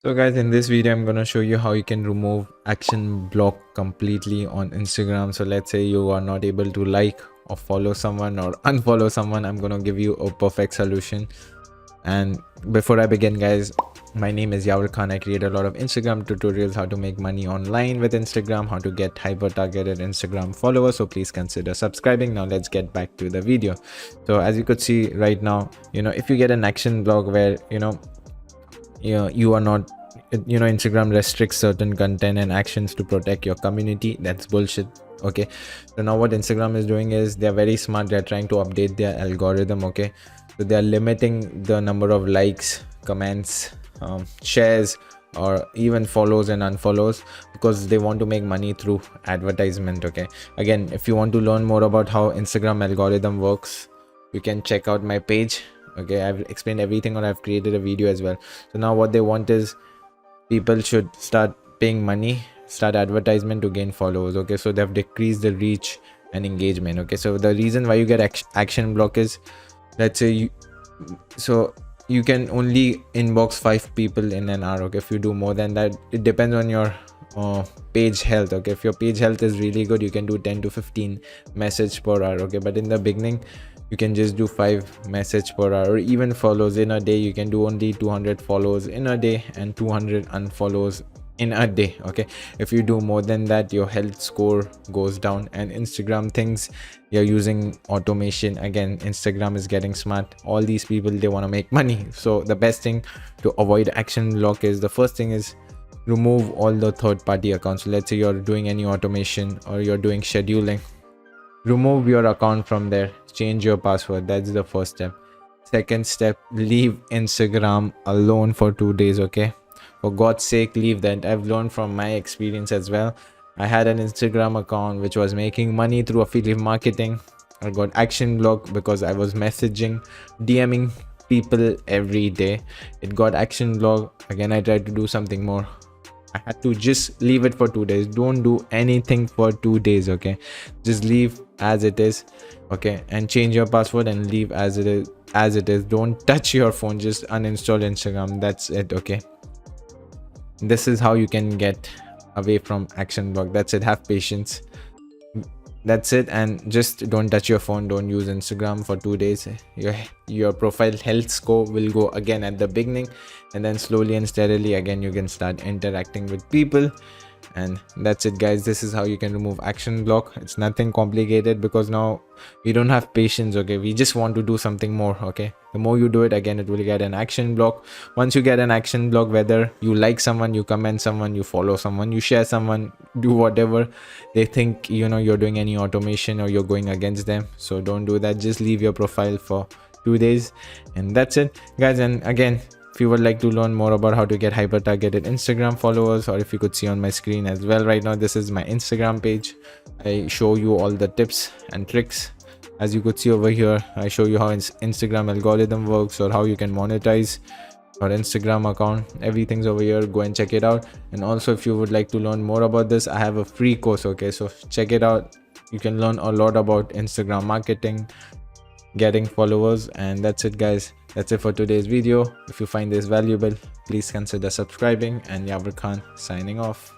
So guys, in this video I'm going to show you how you can remove action block completely on Instagram. So let's say you are not able to like or follow someone or unfollow someone. I'm going to give you a perfect solution. And before I begin, guys, my name is Yavar. I create a lot of Instagram tutorials, how to make money online with Instagram, how to get hyper targeted Instagram followers. So please consider subscribing. Now let's get back to the video. So as you could see right now, if you get an action block where you are not, Instagram restricts certain content and actions to protect your community. That's bullshit. Okay, so now what Instagram is doing is they're very smart. They're trying to update their algorithm. Okay, so they're limiting the number of likes, comments, shares, or even follows and unfollows, because they want to make money through advertisement. Okay, again, if you want to learn more about how Instagram algorithm works, you can check out my page. Okay, I've explained everything, or I've created a video as well. So now what they want is people should start paying money, start advertisement to gain followers. Okay, so they've decreased the reach and engagement. Okay, so the reason why you get action block is, let's say you can only inbox 5 people in an hour. Okay, if you do more than that, it depends on your page health. Okay, if your page health is really good, you can do 10 to 15 message per hour. Okay, but in the beginning you can just do 5 message per hour, or even follows in a day. You can do only 200 follows in a day and 200 unfollows in a day. Okay, if you do more than that, your health score goes down, and Instagram thinks you're using automation. Again, Instagram is getting smart. All these people, they want to make money. So the best thing to avoid action block is, the first thing is remove all the third-party accounts. So let's say you're doing any automation or you're doing scheduling, remove your account from there, change your password. That's the first step. Second step, leave Instagram alone for 2 days. Okay, for God's sake, leave that. I've learned from my experience as well. I had an Instagram account which was making money through affiliate marketing. I got action block because I was DMing people every day. It got action block. Again, I tried to do something more. I had to just leave it for 2 days. Don't do anything for 2 days. Okay, just leave as it is. Okay, and change your password and leave as it is. Don't touch your phone. Just uninstall Instagram. That's it. Okay, this is how you can get away from action block. That's it. Have patience. That's it. And just don't touch your phone. Don't use Instagram for 2 days. Your profile health score will go again at the beginning, and then slowly and steadily again you can start interacting with people. And that's it, guys. This is how you can remove action block. It's nothing complicated, because now we don't have patience. Okay, we just want to do something more. Okay, the more you do it, again, it will get an action block. Once you get an action block, whether you like someone, you comment someone, you follow someone, you share someone, do whatever, they think you're doing any automation or you're going against them. So don't do that. Just leave your profile for 2 days, and that's it, guys. And again, if you would like to learn more about how to get hyper targeted Instagram followers, or if you could see on my screen as well right now, this is my Instagram page. I show you all the tips and tricks. As you could see over here, I show you how Instagram algorithm works, or how you can monetize your Instagram account. Everything's over here. Go and check it out. And also, if you would like to learn more about this, I have a free course. Okay, so check it out. You can learn a lot about Instagram marketing, getting followers. And that's it, guys. That's it for today's video. If you find this valuable, please consider subscribing. And Yavar Khan signing off.